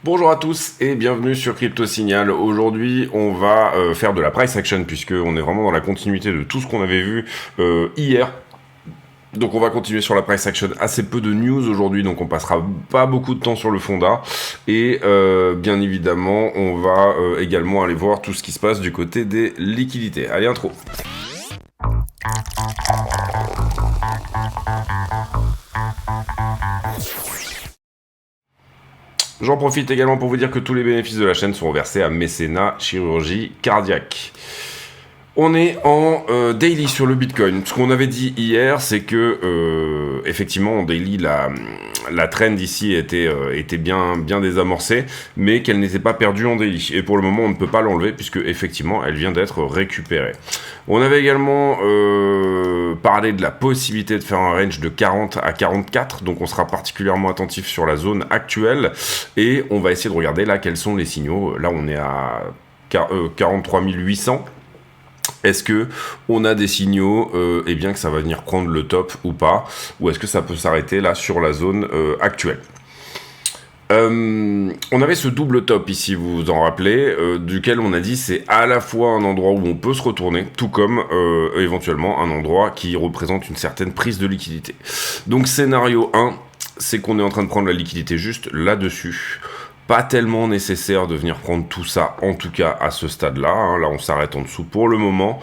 Bonjour à tous et bienvenue sur Crypto Signal. Aujourd'hui, on va faire de la price action puisque on est vraiment dans la continuité de tout ce qu'on avait vu hier. Donc on va continuer sur la price action. Assez peu de news aujourd'hui, donc on passera pas beaucoup de temps sur le fonda. Et bien évidemment, on va également aller voir tout ce qui se passe du côté des liquidités. Allez, intro. J'en profite également pour vous dire que tous les bénéfices de la chaîne sont reversés à Mécénat Chirurgie Cardiaque. On est en daily sur le Bitcoin. Ce qu'on avait dit hier, c'est que effectivement en daily la trend ici était bien désamorcée, mais qu'elle n'était pas perdue en daily. Et pour le moment, on ne peut pas l'enlever puisque effectivement, elle vient d'être récupérée. On avait également parlé de la possibilité de faire un range de 40 à 44, donc on sera particulièrement attentif sur la zone actuelle et on va essayer de regarder là quels sont les signaux. Là, on est à 43 800. Est-ce que on a des signaux eh bien que ça va venir prendre le top ou pas, ou est-ce que ça peut s'arrêter là sur la zone actuelle? On avait ce double top ici, vous vous en rappelez, duquel on a dit c'est à la fois un endroit où on peut se retourner, tout comme éventuellement un endroit qui représente une certaine prise de liquidité. Donc scénario 1, c'est qu'on est en train de prendre la liquidité juste là-dessus. Pas tellement nécessaire de venir prendre tout ça, en tout cas à ce stade-là. Hein. Là, on s'arrête en dessous pour le moment.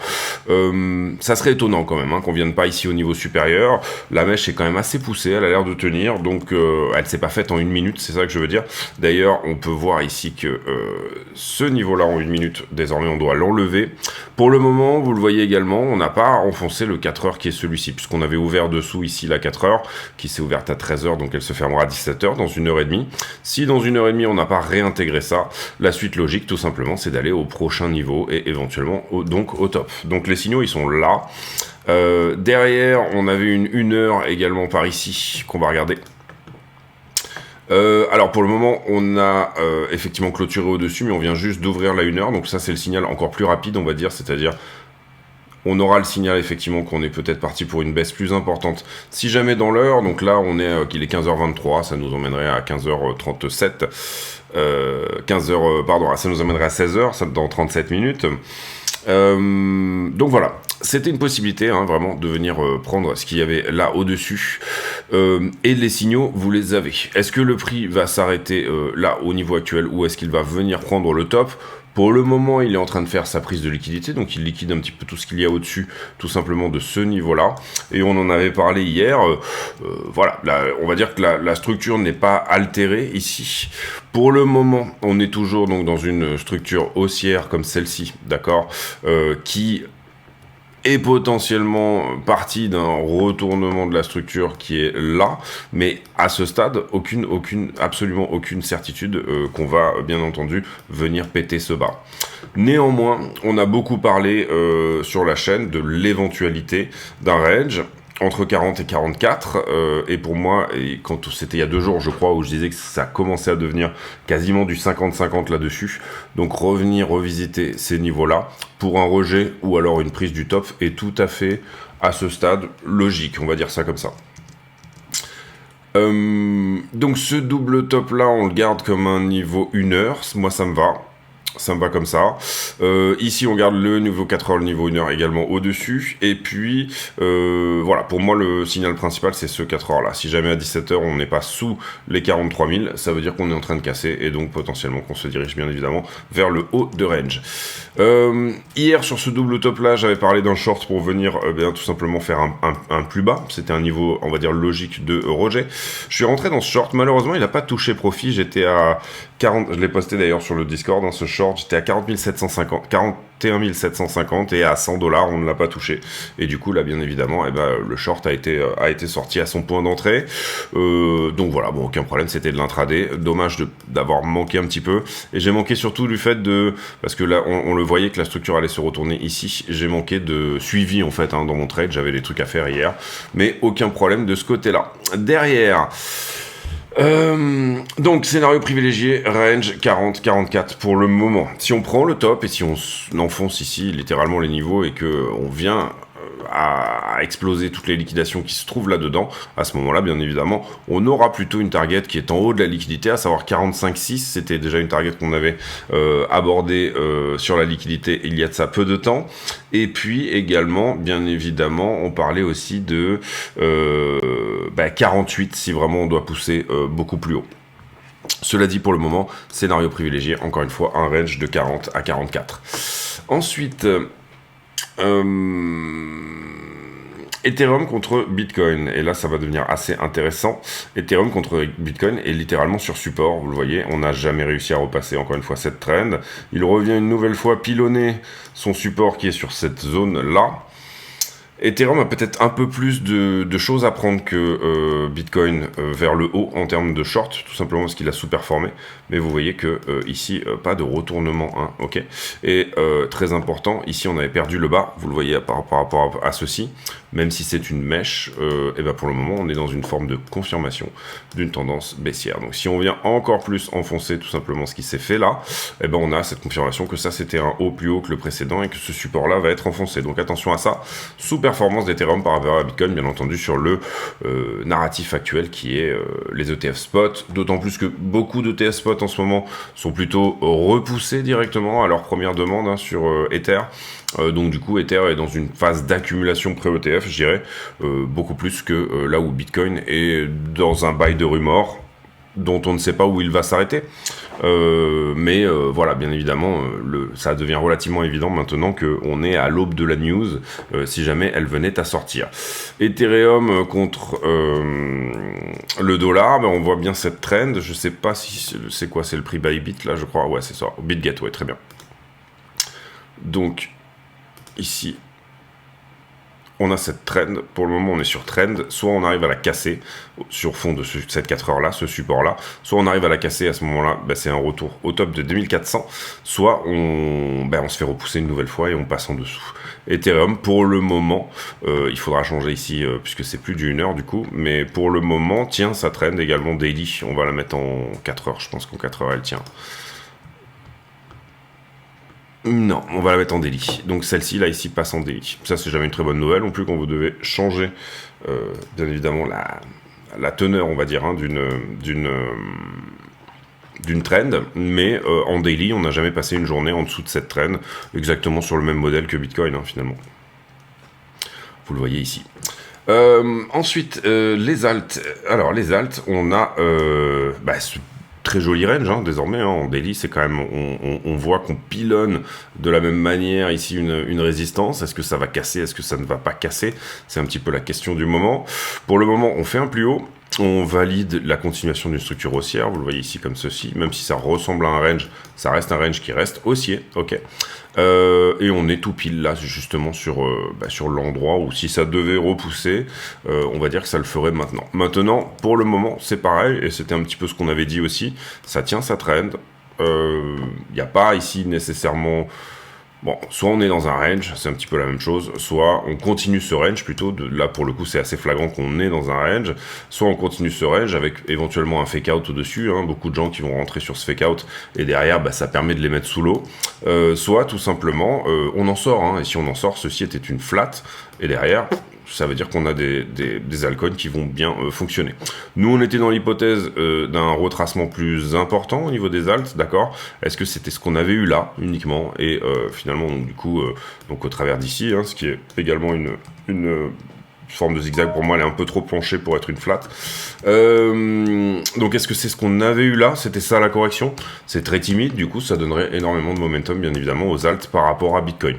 Ça serait étonnant quand même qu'on vienne pas ici au niveau supérieur. La mèche est quand même assez poussée, elle a l'air de tenir, donc elle s'est pas faite en une minute, c'est ça que je veux dire. D'ailleurs, on peut voir ici que ce niveau-là en une minute, désormais, on doit l'enlever. Pour le moment, vous le voyez également, on n'a pas enfoncé le 4 heures qui est celui-ci, puisqu'on avait ouvert dessous ici la 4 heures, qui s'est ouverte à 13 heures, donc elle se fermera à 17 heures dans 1h30. Si dans 1h30, on n'a pas réintégré ça, la suite logique tout simplement c'est d'aller au prochain niveau et éventuellement donc au top. Donc les signaux ils sont là. Derrière on avait une heure également par ici qu'on va regarder. Alors pour le moment on a effectivement clôturé au dessus mais on vient juste d'ouvrir la 1 heure, donc ça c'est le signal encore plus rapide on va dire, c'est-à-dire on aura le signal effectivement qu'on est peut-être parti pour une baisse plus importante. Si jamais dans l'heure, donc là on est qu'il est 15h23, ça nous emmènerait à 15h37, 15h, pardon, ça nous emmènerait à 16h, ça dans 37 minutes. Donc voilà, c'était une possibilité vraiment de venir prendre ce qu'il y avait là au-dessus. Et les signaux, vous les avez. Est-ce que le prix va s'arrêter là au niveau actuel ou est-ce qu'il va venir prendre le top ? Pour le moment, il est en train de faire sa prise de liquidité, donc il liquide un petit peu tout ce qu'il y a au-dessus, tout simplement de ce niveau-là. Et on en avait parlé hier. Voilà, on va dire que la structure n'est pas altérée ici. Pour le moment, on est toujours donc dans une structure haussière comme celle-ci, d'accord, qui est potentiellement partie d'un retournement de la structure qui est là, mais à ce stade, absolument aucune certitude qu'on va bien entendu venir péter ce bas. Néanmoins, on a beaucoup parlé sur la chaîne de l'éventualité d'un range entre 40 et 44, et pour moi, et quand c'était il y a 2 jours, je crois, où je disais que ça commençait à devenir quasiment du 50-50 là-dessus, donc revisiter ces niveaux-là pour un rejet ou alors une prise du top est tout à fait, à ce stade, logique, on va dire ça comme ça. Donc ce double top-là, on le garde comme un niveau 1 heure, moi ça me va. Ça me va comme ça. Ici, on garde le niveau 4 heures, le niveau 1 heure également au-dessus. Et puis, voilà, pour moi, le signal principal, c'est ce 4 heures là. Si jamais à 17 heures, on n'est pas sous les 43 000, ça veut dire qu'on est en train de casser et donc potentiellement qu'on se dirige bien évidemment vers le haut de range. Hier, sur ce double top là, j'avais parlé d'un short pour venir tout simplement faire un plus bas. C'était un niveau, on va dire, logique de rejet. Je suis rentré dans ce short. Malheureusement, il n'a pas touché profit. J'étais à 40, je l'ai posté d'ailleurs sur le Discord dans ce short. J'étais à 41 750 et à 100 $, on ne l'a pas touché. Et du coup, là, bien évidemment, le short a été sorti à son point d'entrée. Donc voilà, bon, aucun problème, c'était de l'intraday. Dommage d'avoir manqué un petit peu. Et j'ai manqué surtout du fait parce que là, on le voyait que la structure allait se retourner ici. J'ai manqué de suivi, en fait, dans mon trade. J'avais des trucs à faire hier. Mais aucun problème de ce côté-là. Derrière... donc scénario privilégié, range 40-44 pour le moment. Si on prend le top et si on enfonce ici littéralement les niveaux et que on vient à exploser toutes les liquidations qui se trouvent là-dedans, à ce moment-là, bien évidemment, on aura plutôt une target qui est en haut de la liquidité, à savoir 45,6. C'était déjà une target qu'on avait abordée sur la liquidité il y a de ça peu de temps. Et puis également, bien évidemment, on parlait aussi de 48 si vraiment on doit pousser beaucoup plus haut. Cela dit, pour le moment, scénario privilégié, encore une fois, un range de 40 à 44. Ensuite, Ethereum contre Bitcoin, et là ça va devenir assez intéressant. Ethereum contre Bitcoin est littéralement sur support, vous le voyez, on n'a jamais réussi à repasser encore une fois cette trend. Il revient une nouvelle fois pilonner son support qui est sur cette zone là. Ethereum a peut-être un peu plus de choses à prendre que Bitcoin vers le haut en termes de short, tout simplement parce qu'il a sous-performé. Mais vous voyez que ici, pas de retournement, hein, ok. Et très important, ici on avait perdu le bas, vous le voyez par rapport à ceci. Même si c'est une mèche, et ben pour le moment on est dans une forme de confirmation d'une tendance baissière. Donc si on vient encore plus enfoncer tout simplement ce qui s'est fait là, et ben on a cette confirmation que ça c'était un haut plus haut que le précédent et que ce support là va être enfoncé. Donc attention à ça, sous-performance d'Ethereum par rapport à Bitcoin, bien entendu sur le narratif actuel qui est les ETF spot, d'autant plus que beaucoup d'ETF spot en ce moment sont plutôt repoussés directement à leur première demande hein, sur Ether. Donc du coup Ether est dans une phase d'accumulation pré-ETF, je dirais, beaucoup plus que là où Bitcoin est dans un bail de rumeurs dont on ne sait pas où il va s'arrêter. Mais voilà, bien évidemment, ça devient relativement évident maintenant qu'on est à l'aube de la news, si jamais elle venait à sortir. Ethereum contre le dollar, ben on voit bien cette trend. Je sais pas si c'est quoi, c'est le prix Bybit là, je crois. Ouais, c'est ça. BitGet, ouais, très bien. Donc ici, on a cette trend, pour le moment on est sur trend, soit on arrive à la casser sur fond de cette 4 heures là, ce support là, soit on arrive à la casser à ce moment là, c'est un retour au top de 2400, soit on se fait repousser une nouvelle fois et on passe en dessous. Ethereum pour le moment, il faudra changer ici puisque c'est plus d'1 heure du coup, mais pour le moment tient sa trend également daily, on va la mettre en 4 heures, je pense qu'en 4 heures elle tient. Non, on va la mettre en daily. Donc celle-ci, là, ici, passe en daily. Ça, c'est jamais une très bonne nouvelle non plus quand vous devez changer, bien évidemment, la teneur, on va dire, hein, d'une trend. Mais en daily, on n'a jamais passé une journée en dessous de cette trend, exactement sur le même modèle que Bitcoin, hein, finalement. Vous le voyez ici. Ensuite, les alts. Alors, les alts, on a... très joli range hein, désormais, hein, en daily c'est quand même, on voit qu'on pilonne de la même manière ici une résistance, est-ce que ça va casser, est-ce que ça ne va pas casser, c'est un petit peu la question du moment. Pour le moment on fait un plus haut, on valide la continuation d'une structure haussière, vous le voyez ici comme ceci, même si ça ressemble à un range, ça reste un range qui reste haussier, ok. Et on est tout pile là justement sur l'endroit où si ça devait repousser, on va dire que ça le ferait maintenant. Maintenant, pour le moment, c'est pareil, et c'était un petit peu ce qu'on avait dit aussi, ça tient sa trend, il n'y a pas ici nécessairement... Bon, soit on est dans un range, c'est un petit peu la même chose, soit on continue ce range plutôt, là pour le coup c'est assez flagrant qu'on est dans un range, soit on continue ce range avec éventuellement un fake out au-dessus, hein, beaucoup de gens qui vont rentrer sur ce fake out et derrière ça permet de les mettre sous l'eau, soit tout simplement on en sort, hein, et si on en sort, ceci était une flat, et derrière... ça veut dire qu'on a des altcoins qui vont bien fonctionner. Nous, on était dans l'hypothèse d'un retracement plus important au niveau des alts, d'accord. Est-ce que c'était ce qu'on avait eu là, uniquement? Et finalement, donc, du coup, donc au travers d'ici, hein, ce qui est également une forme de zigzag, pour moi, elle est un peu trop penchée pour être une flat. Donc, est-ce que c'est ce qu'on avait eu là? C'était ça la correction? C'est très timide, du coup, ça donnerait énormément de momentum, bien évidemment, aux alts par rapport à Bitcoin.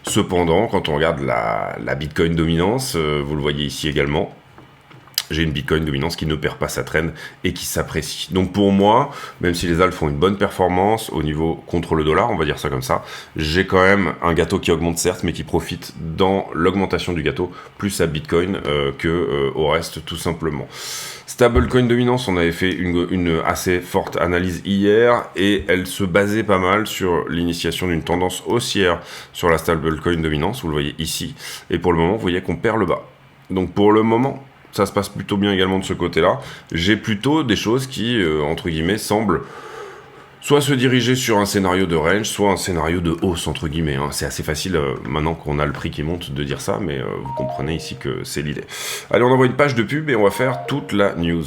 Cependant, quand on regarde la Bitcoin dominance, vous le voyez ici également, j'ai une Bitcoin dominance qui ne perd pas sa trend et qui s'apprécie. Donc pour moi, même si les alts font une bonne performance au niveau contre le dollar, on va dire ça comme ça, j'ai quand même un gâteau qui augmente certes, mais qui profite dans l'augmentation du gâteau plus à Bitcoin que au reste tout simplement. Stablecoin dominance, on avait fait une assez forte analyse hier et elle se basait pas mal sur l'initiation d'une tendance haussière sur la stablecoin dominance, vous le voyez ici. Et pour le moment, vous voyez qu'on perd le bas. Donc pour le moment, ça se passe plutôt bien également de ce côté-là. J'ai plutôt des choses qui, entre guillemets, semblent soit se diriger sur un scénario de range, soit un scénario de hausse, entre guillemets. Hein. C'est assez facile, maintenant qu'on a le prix qui monte, de dire ça, mais vous comprenez ici que c'est l'idée. Allez, on envoie une page de pub et on va faire toute la news.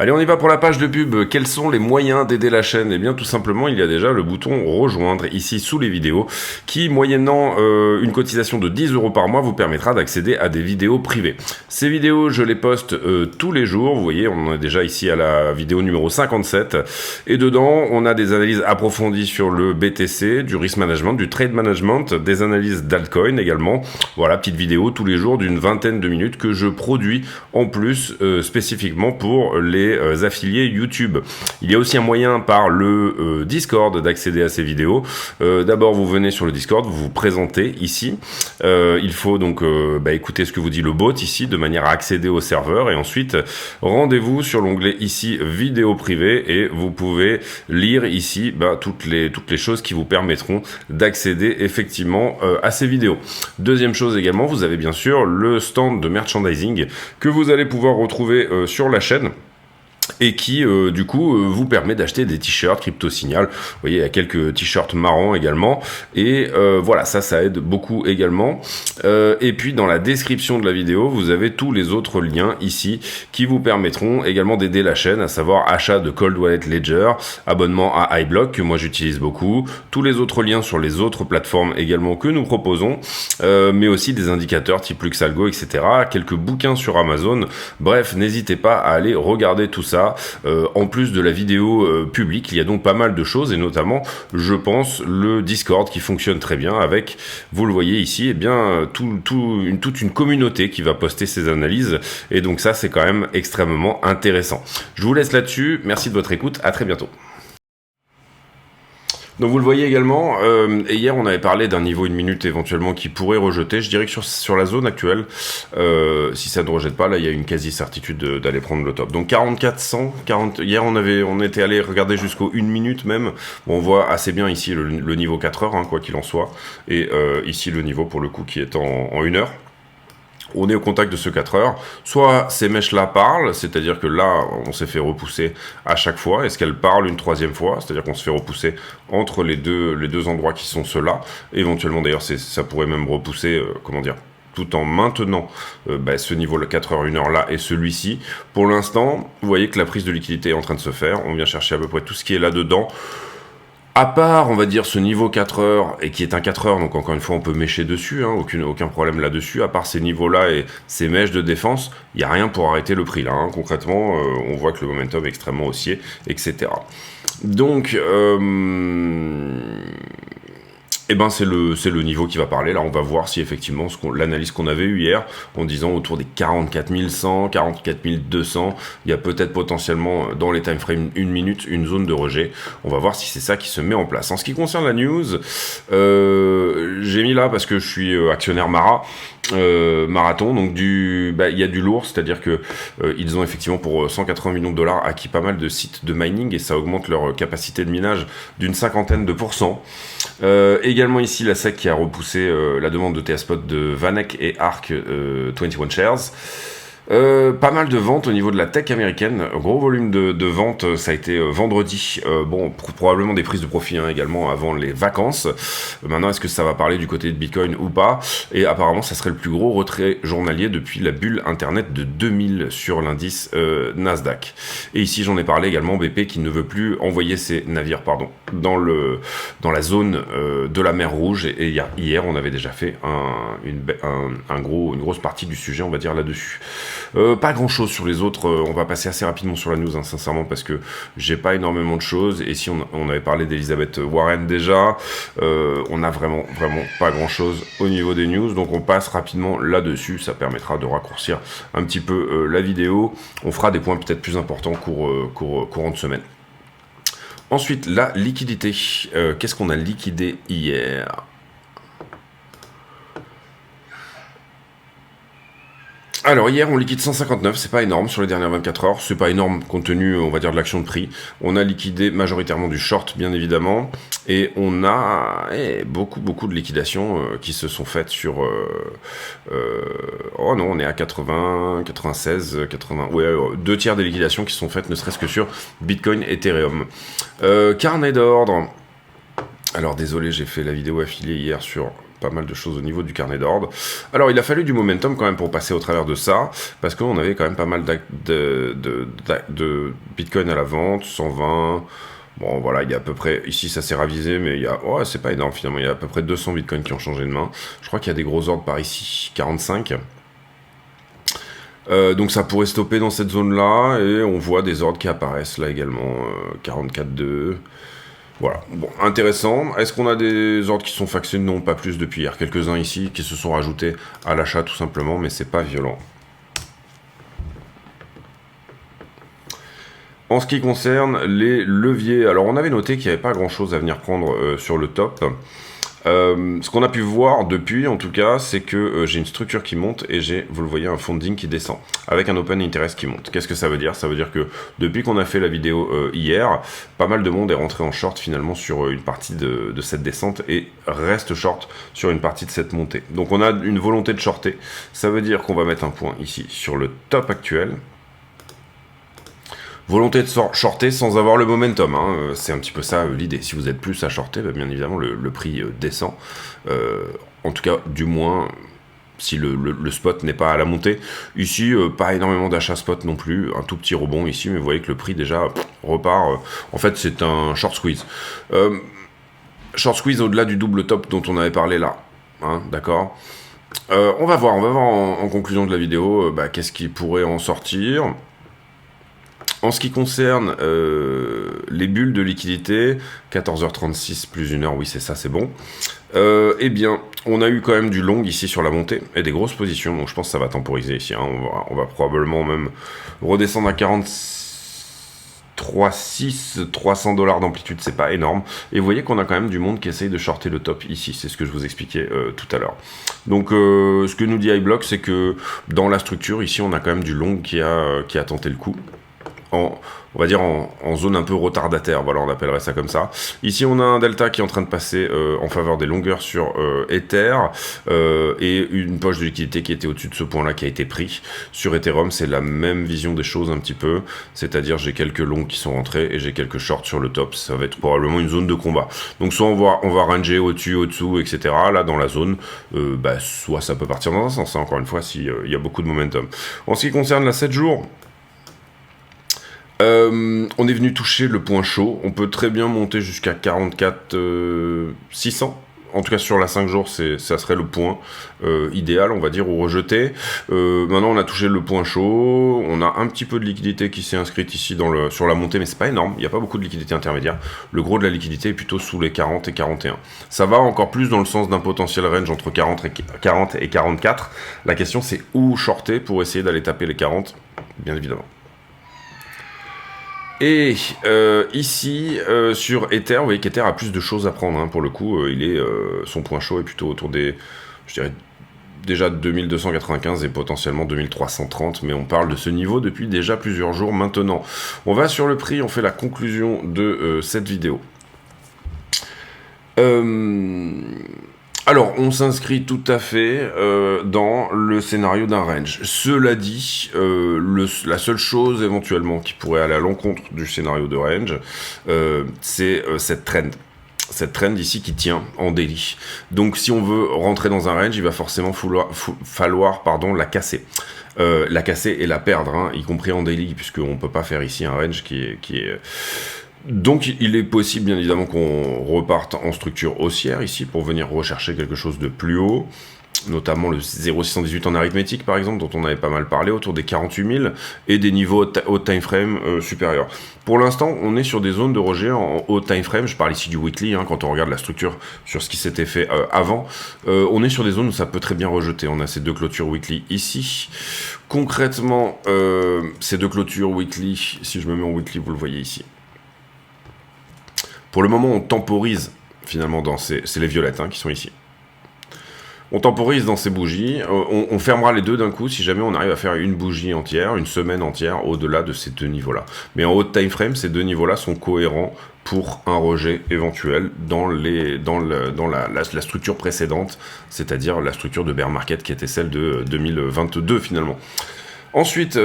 Allez, on y va pour la page de pub. Quels sont les moyens d'aider la chaîne? Eh bien, tout simplement, il y a déjà le bouton rejoindre ici sous les vidéos qui, moyennant une cotisation de 10 € par mois, vous permettra d'accéder à des vidéos privées. Ces vidéos, je les poste tous les jours. Vous voyez, on est déjà ici à la vidéo numéro 57. Et dedans, on a des analyses approfondies sur le BTC, du risk management, du trade management, des analyses d'altcoin également. Voilà, petite vidéo tous les jours d'une vingtaine de minutes que je produis en plus spécifiquement pour les affiliés YouTube. Il y a aussi un moyen par le Discord d'accéder à ces vidéos. D'abord, vous venez sur le Discord, vous vous présentez ici. Il faut donc écouter ce que vous dit le bot ici de manière à accéder au serveur et ensuite rendez-vous sur l'onglet ici vidéo privée et vous pouvez lire ici toutes les choses qui vous permettront d'accéder effectivement à ces vidéos. Deuxième chose également, vous avez bien sûr le stand de merchandising que vous allez pouvoir retrouver sur la chaîne. Et qui, du coup, vous permet d'acheter des t-shirts Crypto Signal. Vous voyez, il y a quelques t-shirts marrants également. Et voilà, ça aide beaucoup également. Et puis, dans la description de la vidéo, vous avez tous les autres liens ici qui vous permettront également d'aider la chaîne, à savoir achat de Cold Wallet Ledger, abonnement à iBlock, que moi j'utilise beaucoup, tous les autres liens sur les autres plateformes également que nous proposons, mais aussi des indicateurs type Luxalgo, etc., quelques bouquins sur Amazon. Bref, n'hésitez pas à aller regarder tout ça. En plus de la vidéo publique, il y a donc pas mal de choses et notamment, je pense, le Discord qui fonctionne très bien avec, vous le voyez ici, toute une communauté qui va poster ses analyses et donc ça, c'est quand même extrêmement intéressant. Je vous laisse là-dessus. Merci de votre écoute. À très bientôt. Donc vous le voyez également, et hier on avait parlé d'un niveau 1 minute éventuellement qui pourrait rejeter. Je dirais que sur la zone actuelle, si ça ne rejette pas, là il y a une quasi-certitude d'aller prendre le top. Donc 4400, hier on était allé regarder jusqu'au 1 minute même. Bon, on voit assez bien ici le niveau 4 heures, hein, quoi qu'il en soit, et ici le niveau pour le coup qui est en 1 heure. On est au contact de ce 4 heures, soit ces mèches-là parlent, c'est-à-dire que là, on s'est fait repousser à chaque fois, est-ce qu'elles parlent une troisième fois, c'est-à-dire qu'on se fait repousser entre les deux endroits qui sont ceux-là, éventuellement d'ailleurs ça pourrait même repousser, tout en maintenant ce niveau 4 heures, 1 heure là et celui-ci. Pour l'instant, vous voyez que la prise de liquidité est en train de se faire, on vient chercher à peu près tout ce qui est là-dedans. À part, on va dire, ce niveau 4 heures, et qui est un 4 heures, donc encore une fois, on peut mêcher dessus, hein, aucun problème là-dessus. À part ces niveaux-là et ces mèches de défense, il n'y a rien pour arrêter le prix là. Hein. Concrètement, on voit que le momentum est extrêmement haussier, etc. Donc, c'est le niveau qui va parler. Là, on va voir si effectivement l'analyse qu'on avait eue hier, en disant autour des 44 100, 44 200, il y a peut-être potentiellement dans les time frames 1 minute une zone de rejet. On va voir si c'est ça qui se met en place. En ce qui concerne la news, j'ai mis là parce que je suis actionnaire Marathon, donc il y a du lourd, c'est-à-dire que ils ont effectivement pour 180 millions de dollars acquis pas mal de sites de mining et ça augmente leur capacité de minage d'une 50%. Également ici la SEC qui a repoussé la demande de TA Spot de Vanek et Arc 21 Shares. Pas mal de ventes au niveau de la tech américaine, gros volume de ventes, ça a été vendredi, probablement des prises de profit également avant les vacances. Maintenant, est-ce que ça va parler du côté de Bitcoin ou pas? Et apparemment, ça serait le plus gros retrait journalier depuis la bulle internet de 2000 sur l'indice Nasdaq. Et ici, j'en ai parlé également, BP qui ne veut plus envoyer ses navires dans la zone de la mer Rouge. Et hier, on avait déjà fait une grosse partie du sujet, on va dire, là-dessus. Pas grand chose sur les autres, on va passer assez rapidement sur la news sincèrement parce que j'ai pas énormément de choses et si on avait parlé d'Elizabeth Warren déjà, on a vraiment pas grand chose au niveau des news, donc on passe rapidement là-dessus, ça permettra de raccourcir un petit peu la vidéo, on fera des points peut-être plus importants courant de semaine. Ensuite, la liquidité, qu'est-ce qu'on a liquidé hier ? Alors hier on liquide 159, c'est pas énorme sur les dernières 24 heures, c'est pas énorme compte tenu on va dire de l'action de prix. On a liquidé majoritairement du short bien évidemment et on a beaucoup de liquidations qui se sont faites sur oh non on est à 80, 96, 80, ouais 2/3 des liquidations qui sont faites ne serait-ce que sur Bitcoin, Ethereum. Carnet d'ordre. Alors désolé j'ai fait la vidéo affiliée hier sur pas mal de choses au niveau du carnet d'ordre. Alors, il a fallu du momentum quand même pour passer au travers de ça, parce qu'on avait quand même pas mal de Bitcoin à la vente, 120. Bon, voilà, il y a à peu près, ici ça s'est ravisé, mais il y a, oh, c'est pas énorme finalement, il y a à peu près 200 Bitcoin qui ont changé de main. Je crois qu'il y a des gros ordres par ici, 45. Donc ça pourrait stopper dans cette zone-là, et on voit des ordres qui apparaissent là également, 44,2. Voilà, bon, intéressant. Est-ce qu'on a des ordres qui sont faxés? Non, pas plus depuis hier. Quelques-uns ici qui se sont rajoutés à l'achat tout simplement, mais c'est pas violent. En ce qui concerne les leviers, alors on avait noté qu'il n'y avait pas grand-chose à venir prendre sur le top. Ce qu'on a pu voir depuis, en tout cas, c'est que j'ai une structure qui monte et j'ai, vous le voyez, un funding qui descend, avec un open interest qui monte. Qu'est-ce que ça veut dire? Ça veut dire que depuis qu'on a fait la vidéo hier, pas mal de monde est rentré en short finalement sur une partie de cette descente et reste short sur une partie de cette montée. Donc on a une volonté de shorter. Ça veut dire qu'on va mettre un point ici sur le top actuel. Volonté de shorter sans avoir le momentum, hein. C'est un petit peu ça l'idée. Si vous êtes plus à shorter, bah, bien évidemment le prix descend. En tout cas, du moins, si le spot n'est pas à la montée. Ici, pas énormément d'achats spot non plus. Un tout petit rebond ici, mais vous voyez que le prix déjà repart. En fait, c'est un short squeeze. Short squeeze au-delà du double top dont on avait parlé là. Hein, d'accord. On va voir en conclusion de la vidéo qu'est-ce qui pourrait en sortir. En ce qui concerne les bulles de liquidité, 14h36 plus 1 heure, oui c'est ça, c'est bon. Eh bien, on a eu quand même du long ici sur la montée et des grosses positions, donc je pense que ça va temporiser ici. Hein. On va probablement même redescendre à 43,6, 300 $ d'amplitude, c'est pas énorme. Et vous voyez qu'on a quand même du monde qui essaye de shorter le top ici, c'est ce que je vous expliquais tout à l'heure. Donc ce que nous dit iBlock, c'est que dans la structure, ici on a quand même du long qui a tenté le coup. On va dire en zone un peu retardataire, voilà, on appellerait ça comme ça. Ici, on a un delta qui est en train de passer en faveur des longueurs sur Ether et une poche de liquidité qui était au-dessus de ce point-là qui a été pris. Sur Ethereum, c'est la même vision des choses un petit peu, c'est-à-dire j'ai quelques longs qui sont rentrés et j'ai quelques shorts sur le top. Ça va être probablement une zone de combat. Donc soit on va ranger au-dessus, au-dessous, etc. Là, dans la zone, soit ça peut partir dans un sens, hein, encore une fois, s'il y a beaucoup de momentum. En ce qui concerne la 7 jours, on est venu toucher le point chaud. On peut très bien monter jusqu'à 44,600. En tout cas sur la 5 jours, ça serait le point idéal, on va dire, ou rejeté. Maintenant, on a touché le point chaud. On a un petit peu de liquidité qui s'est inscrite ici sur la montée, mais c'est pas énorme. Il n'y a pas beaucoup de liquidité intermédiaire. Le gros de la liquidité est plutôt sous les 40 et 41. Ça va encore plus dans le sens d'un potentiel range entre 40 et 44. La question, c'est où shorter pour essayer d'aller taper les 40, bien évidemment. Et ici, sur Ether, vous voyez qu'Ether a plus de choses à prendre, hein, pour le coup, son point chaud est plutôt autour des, je dirais, déjà 2295 et potentiellement 2330, mais on parle de ce niveau depuis déjà plusieurs jours maintenant. On va sur le prix, on fait la conclusion de cette vidéo. Alors, on s'inscrit tout à fait dans le scénario d'un range. Cela dit, la seule chose éventuellement qui pourrait aller à l'encontre du scénario de range, c'est cette trend. Cette trend ici qui tient en daily. Donc si on veut rentrer dans un range, il va forcément falloir la casser. La casser et la perdre, hein, y compris en daily, puisqu'on ne peut pas faire ici un range qui est Donc il est possible bien évidemment qu'on reparte en structure haussière ici pour venir rechercher quelque chose de plus haut, notamment le 0,618 en arithmétique par exemple, dont on avait pas mal parlé, autour des 48 000 et des niveaux haut time frame supérieurs. Pour l'instant, on est sur des zones de rejet en haut time frame, je parle ici du weekly, hein, quand on regarde la structure sur ce qui s'était fait avant, on est sur des zones où ça peut très bien rejeter. On a ces deux clôtures weekly ici. Concrètement, ces deux clôtures weekly, si je me mets en weekly, vous le voyez ici. Pour le moment, on temporise, finalement, c'est les violettes, hein, qui sont ici. On temporise dans ces bougies, on fermera les deux d'un coup si jamais on arrive à faire une bougie entière, une semaine entière au-delà de ces deux niveaux-là. Mais en haut de time frame, ces deux niveaux-là sont cohérents pour un rejet éventuel dans la structure précédente, c'est-à-dire la structure de bear market qui était celle de 2022 finalement. Ensuite,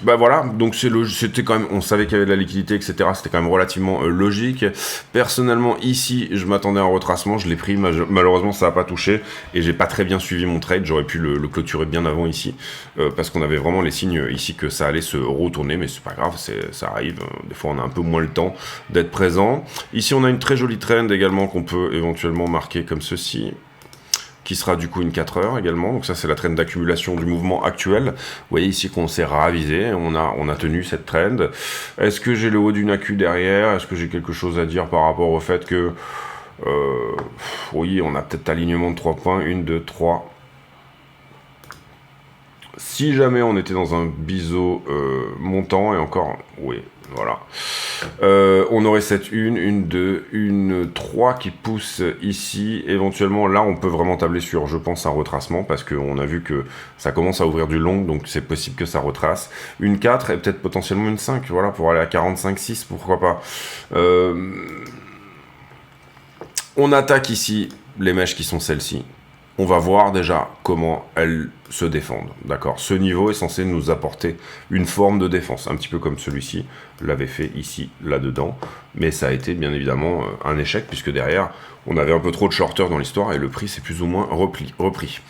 bah voilà, donc c'était quand même, on savait qu'il y avait de la liquidité, etc. C'était quand même relativement logique. Personnellement, ici, je m'attendais à un retracement, je l'ai pris, malheureusement, ça n'a pas touché, et j'ai pas très bien suivi mon trade. J'aurais pu le clôturer bien avant ici, parce qu'on avait vraiment les signes ici que ça allait se retourner, mais c'est pas grave, ça arrive. Des fois, on a un peu moins le temps d'être présent. Ici, on a une très jolie trend également qu'on peut éventuellement marquer comme ceci, qui sera du coup une 4 heures également. Donc ça, c'est la trend d'accumulation du mouvement actuel. Vous voyez ici qu'on s'est ravisé, on a tenu cette trend. Est-ce que j'ai le haut d'une AQ derrière? Est-ce que j'ai quelque chose à dire par rapport au fait que oui, on a peut-être alignement de 3 points, 1, 2, 3. Si jamais on était dans un biseau montant, et encore, oui, voilà. On aurait cette 1, 2, 3 qui pousse ici. Éventuellement, là, on peut vraiment tabler sur, je pense, un retracement, parce qu'on a vu que ça commence à ouvrir du long, donc c'est possible que ça retrace. Une 4 et peut-être potentiellement une 5, voilà, pour aller à 45,6, pourquoi pas. On attaque ici les mèches qui sont celles-ci. On va voir déjà comment elles se défendent, d'accord? Ce niveau est censé nous apporter une forme de défense, un petit peu comme celui-ci l'avait fait ici, là-dedans, mais ça a été bien évidemment un échec, puisque derrière, on avait un peu trop de shorters dans l'histoire, et le prix s'est plus ou moins repris.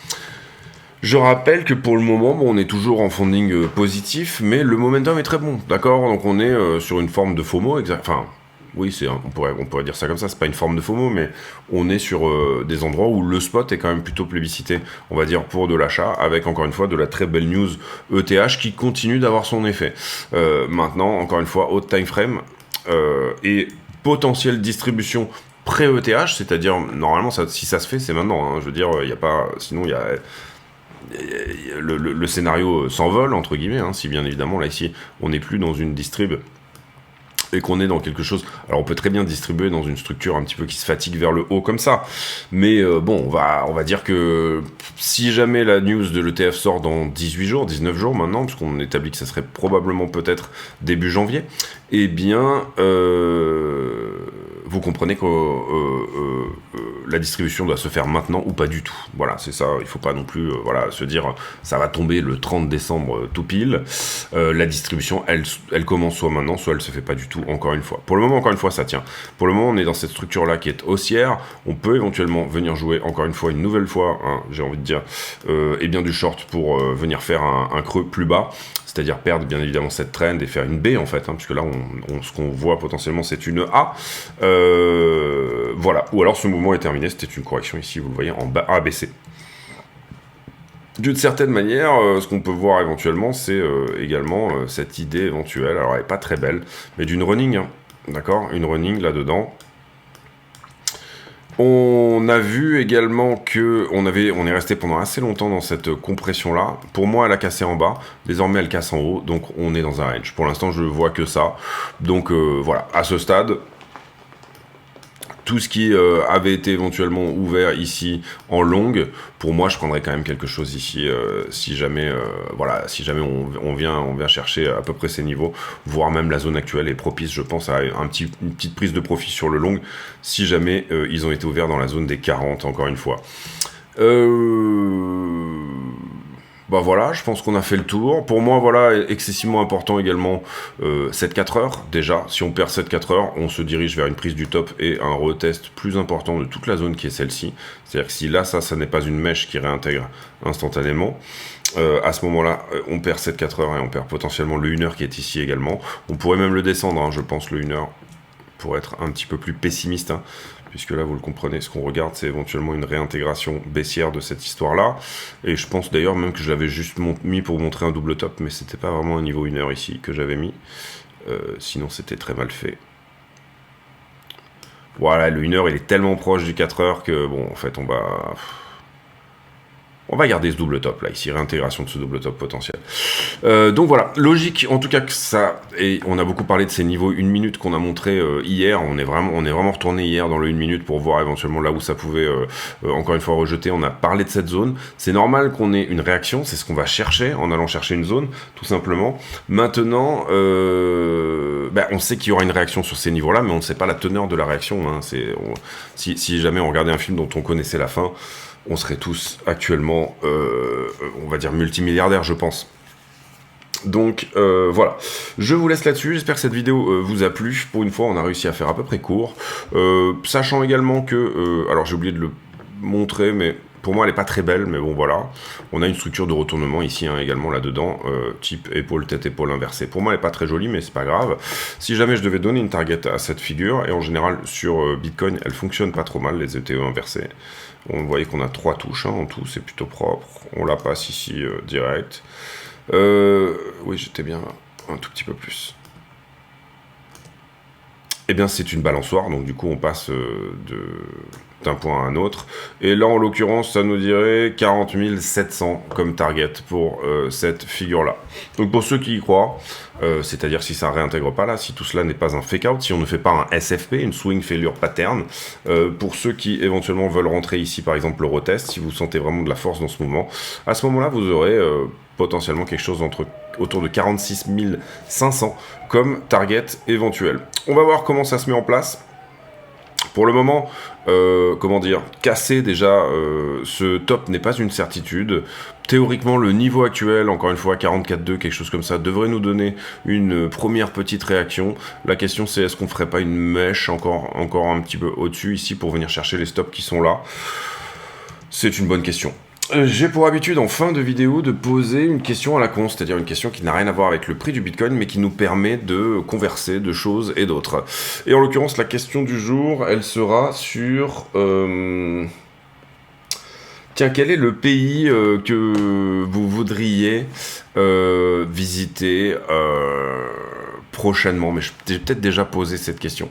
Je rappelle que pour le moment, bon, on est toujours en funding positif, mais le momentum est très bon, d'accord? Donc on est sur une forme de FOMO, enfin... Oui, on pourrait dire ça comme ça, c'est pas une forme de FOMO, mais on est sur des endroits où le spot est quand même plutôt plébiscité, on va dire, pour de l'achat, avec encore une fois de la très belle news ETH qui continue d'avoir son effet. Maintenant, encore une fois, haut time frame et potentielle distribution pré-ETH, c'est-à-dire, normalement, si ça se fait, c'est maintenant, hein, je veux dire, il n'y a pas... Sinon, il y a... Le scénario s'envole, entre guillemets, hein, si bien évidemment, là, ici, on n'est plus dans une distrib et qu'on est dans quelque chose... Alors, on peut très bien distribuer dans une structure un petit peu qui se fatigue vers le haut comme ça. Mais bon, on va dire que si jamais la news de l'ETF sort dans 18 jours, 19 jours maintenant, puisqu'on établit que ça serait probablement peut-être début janvier, eh bien, vous comprenez que la distribution doit se faire maintenant ou pas du tout. Voilà, c'est ça. Il faut pas non plus se dire ça va tomber le 30 décembre tout pile. La distribution, elle commence soit maintenant, soit elle se fait pas du tout, encore une fois. Pour le moment, encore une fois, ça tient. Pour le moment, on est dans cette structure-là qui est haussière. On peut éventuellement venir jouer, encore une fois, une nouvelle fois, hein, j'ai envie de dire, et bien du short pour venir faire un creux plus bas. C'est-à-dire perdre bien évidemment cette trend et faire une B en fait, hein, puisque là ce qu'on voit potentiellement c'est une A. Voilà, ou alors ce mouvement est terminé, c'était une correction ici, vous le voyez, en bas ABC. D'une certaine manière, ce qu'on peut voir éventuellement, c'est également cette idée éventuelle, alors elle n'est pas très belle, mais d'une running, hein, d'accord, une running là-dedans. On a vu également que on est resté pendant assez longtemps dans cette compression-là. Pour moi, elle a cassé en bas. Désormais, elle casse en haut. Donc, on est dans un range. Pour l'instant, je ne vois que ça. Donc, voilà. À ce stade, tout ce qui avait été éventuellement ouvert ici en longue, pour moi, je prendrais quand même quelque chose ici, si jamais on vient chercher à peu près ces niveaux, voire même la zone actuelle est propice, je pense, à une petite prise de profit sur le long, si jamais ils ont été ouverts dans la zone des 40, encore une fois. Bah voilà, je pense qu'on a fait le tour. Pour moi, voilà, excessivement important également cette 4 heures. Déjà, si on perd cette 4 heures, on se dirige vers une prise du top et un retest plus important de toute la zone qui est celle-ci. C'est-à-dire que si là, ça n'est pas une mèche qui réintègre instantanément, à ce moment-là, on perd cette 4 heures et on perd potentiellement le 1 heure qui est ici également. On pourrait même le descendre, hein, je pense, le 1 heure, pour être un petit peu plus pessimiste, hein, puisque là, vous le comprenez, ce qu'on regarde, c'est éventuellement une réintégration baissière de cette histoire-là. Et je pense d'ailleurs même que je l'avais juste mis pour montrer un double top, mais c'était pas vraiment un niveau 1 heure ici que j'avais mis. Sinon, c'était très mal fait. Voilà, le 1 heure, il est tellement proche du 4 heures que, bon, en fait, on va... On va garder ce double top là, ici, réintégration de ce double top potentiel. Donc voilà, logique en tout cas que ça, et on a beaucoup parlé de ces niveaux 1 minute qu'on a montré hier, on est vraiment retourné hier dans le 1 minute pour voir éventuellement là où ça pouvait encore une fois rejeter, on a parlé de cette zone, c'est normal qu'on ait une réaction, c'est ce qu'on va chercher en allant chercher une zone, tout simplement. Maintenant, on sait qu'il y aura une réaction sur ces niveaux là, mais on ne sait pas la teneur de la réaction, hein. Si jamais on regardait un film dont on connaissait la fin, on serait tous actuellement, on va dire, multimilliardaires, je pense. Donc voilà, je vous laisse là-dessus, j'espère que cette vidéo vous a plu. Pour une fois, on a réussi à faire à peu près court. Sachant également que, alors j'ai oublié de le montrer, mais pour moi elle n'est pas très belle, mais bon voilà. On a une structure de retournement ici hein, également là-dedans, type épaule, tête, épaule inversée. Pour moi elle n'est pas très jolie, mais c'est pas grave. Si jamais je devais donner une target à cette figure, et en général sur Bitcoin, elle fonctionne pas trop mal, les ETE inversés. On voyait qu'on a 3 touches hein, en tout, c'est plutôt propre. On la passe ici direct. Oui, j'étais bien un tout petit peu plus. Eh bien, c'est une balançoire, donc du coup, on passe d'un point à un autre. Et là, en l'occurrence, ça nous dirait 40 700 comme target pour cette figure-là. Donc, pour ceux qui y croient, c'est-à-dire si ça ne réintègre pas là, si tout cela n'est pas un fake-out, si on ne fait pas un SFP, une Swing Failure Pattern, pour ceux qui éventuellement veulent rentrer ici, par exemple, le retest, si vous sentez vraiment de la force dans ce mouvement, à ce moment-là, vous aurez potentiellement quelque chose autour de 46 500 comme target éventuel. On va voir comment ça se met en place. Pour le moment, comment dire, casser déjà ce top n'est pas une certitude. Théoriquement, le niveau actuel, encore une fois, 44,2, quelque chose comme ça, devrait nous donner une première petite réaction. La question c'est, est-ce qu'on ferait pas une mèche encore un petit peu au-dessus ici pour venir chercher les stops qui sont là? C'est une bonne question. J'ai pour habitude en fin de vidéo de poser une question à la con, c'est-à-dire une question qui n'a rien à voir avec le prix du Bitcoin, mais qui nous permet de converser de choses et d'autres. Et en l'occurrence, la question du jour, elle sera sur... Tiens, quel est le pays que vous voudriez visiter prochainement? Mais j'ai peut-être déjà posé cette question.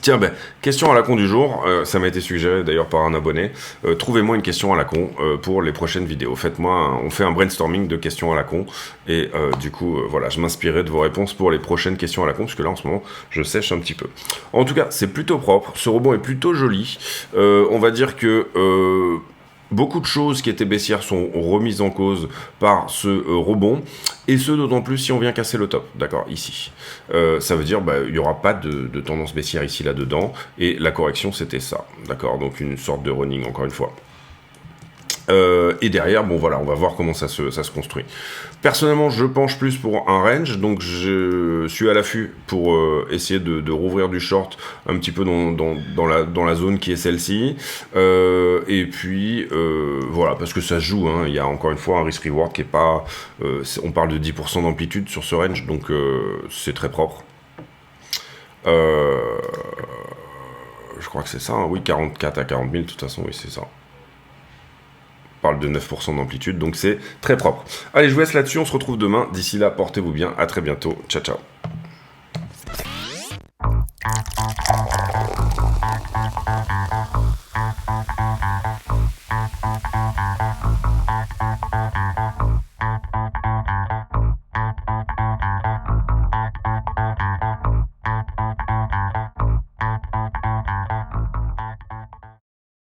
Tiens, question à la con du jour, ça m'a été suggéré d'ailleurs par un abonné. Trouvez-moi une question à la con pour les prochaines vidéos. On fait un brainstorming de questions à la con. Et du coup, voilà, je m'inspirais de vos réponses pour les prochaines questions à la con, parce que là, en ce moment, je sèche un petit peu. En tout cas, c'est plutôt propre. Ce rebond est plutôt joli. On va dire que... beaucoup de choses qui étaient baissières sont remises en cause par ce rebond, et ce d'autant plus si on vient casser le top, d'accord, ici. Ça veut dire il n'y aura pas de tendance baissière ici, là-dedans, et la correction c'était ça, d'accord, donc une sorte de running encore une fois. Et derrière, bon voilà, on va voir comment ça se construit. Personnellement, je penche plus pour un range, donc je suis à l'affût pour essayer de rouvrir du short un petit peu dans la zone qui est celle-ci. Et puis, voilà, parce que ça se joue, hein, il y a encore une fois un risk-reward qui est pas... on parle de 10% d'amplitude sur ce range, donc c'est très propre. Je crois que c'est ça, hein, oui, 44 à 40 000, de toute façon, oui, c'est ça. Parle de 9% d'amplitude, donc c'est très propre. Allez, je vous laisse là-dessus, on se retrouve demain. D'ici là, portez-vous bien, à très bientôt. Ciao, ciao.